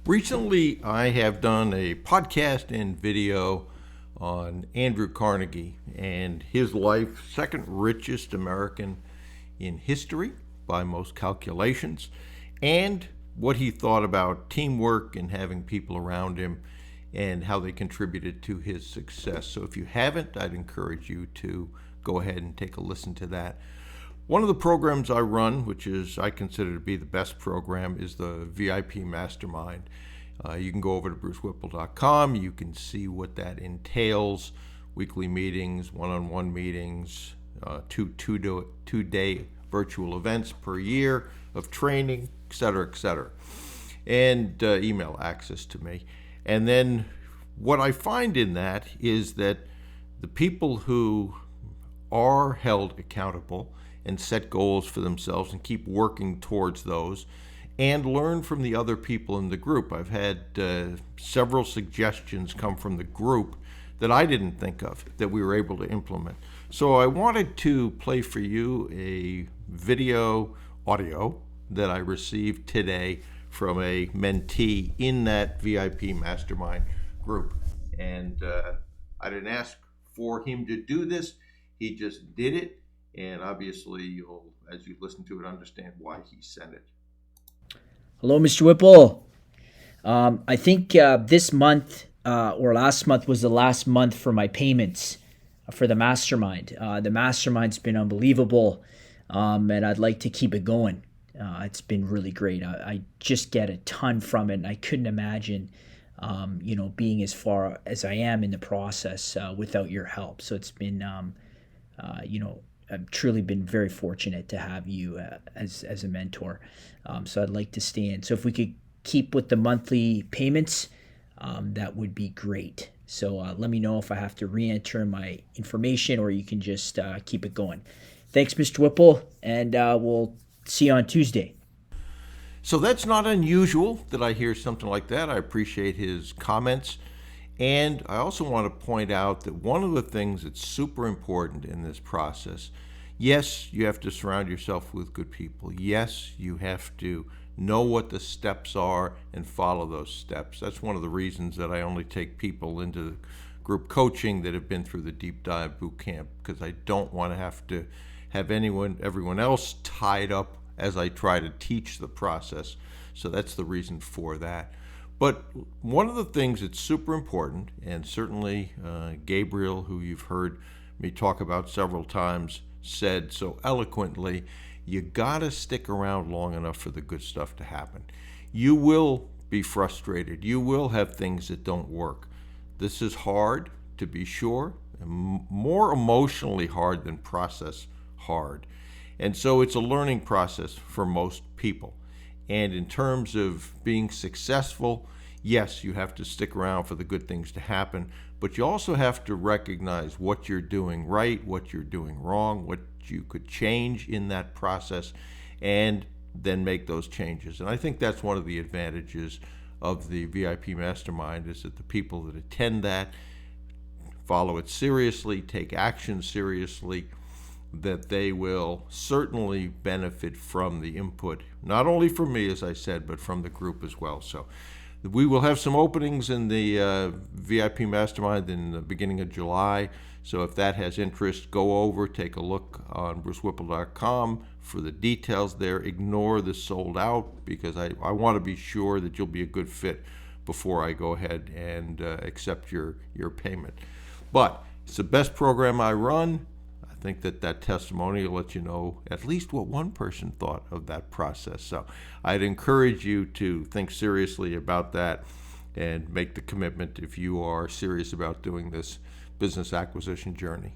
Recently, I have done a podcast and video on Andrew Carnegie and his life, second richest American in history by most calculations, and what he thought about teamwork and having people around him and how they contributed to his success. So if you haven't, I'd encourage you to go ahead and take a listen to that. One of the programs I run, which is I consider to be the best program, is the VIP Mastermind. You can go over to brucewhipple.com. You can see what that entails: weekly meetings, one-on-one meetings, two-day virtual events per year of training, et cetera, and email access to me. And then what I find in that is that the people who are held accountable and set goals for themselves and keep working towards those and learn from the other people in the group. I've had several suggestions come from the group that I didn't think of that we were able to implement. So I wanted to play for you a video audio that I received today from a mentee in that VIP Mastermind group. And I didn't ask for him to do this. He just did it. And obviously, you'll, as you listen to it, understand why he sent it. Hello, Mr. Whipple. I think this month or last month was the last month for my payments for the Mastermind. The Mastermind's been unbelievable, and I'd like to keep it going. It's been really great. I just get a ton from it, and I couldn't imagine, being as far as I am in the process without your help. So it's been, I've truly been very fortunate to have you as a mentor. So I'd like to stay in. So if we could keep with the monthly payments, that would be great. So let me know if I have to re-enter my information, or you can just keep it going. Thanks, Mr. Whipple, and we'll see you on Tuesday. So that's not unusual that I hear something like that. I appreciate his comments. And I also want to point out that one of the things that's super important in this process, yes, you have to surround yourself with good people. Yes, you have to know what the steps are and follow those steps. That's one of the reasons that I only take people into group coaching that have been through the deep dive boot camp, because I don't want to have everyone else tied up as I try to teach the process. So that's the reason for that. But one of the things that's super important, and certainly Gabriel, who you've heard me talk about several times, said so eloquently, you gotta stick around long enough for the good stuff to happen. You will be frustrated. You will have things that don't work. This is hard, to be sure, and more emotionally hard than process hard. And so it's a learning process for most people. And in terms of being successful, yes, you have to stick around for the good things to happen, but you also have to recognize what you're doing right, what you're doing wrong, what you could change in that process, and then make those changes. And I think that's one of the advantages of the VIP Mastermind, is that the people that attend that follow it seriously, take action seriously, that they will certainly benefit from the input, not only from me, as I said, but from the group as well. So we will have some openings in the VIP Mastermind in the beginning of July. So if that has interest, go over, take a look on brucewhipple.com for the details there. Ignore the sold out, because I want to be sure that you'll be a good fit before I go ahead and accept your payment. But it's the best program I run. I think that testimony will let you know at least what one person thought of that process. So I'd encourage you to think seriously about that and make the commitment if you are serious about doing this business acquisition journey.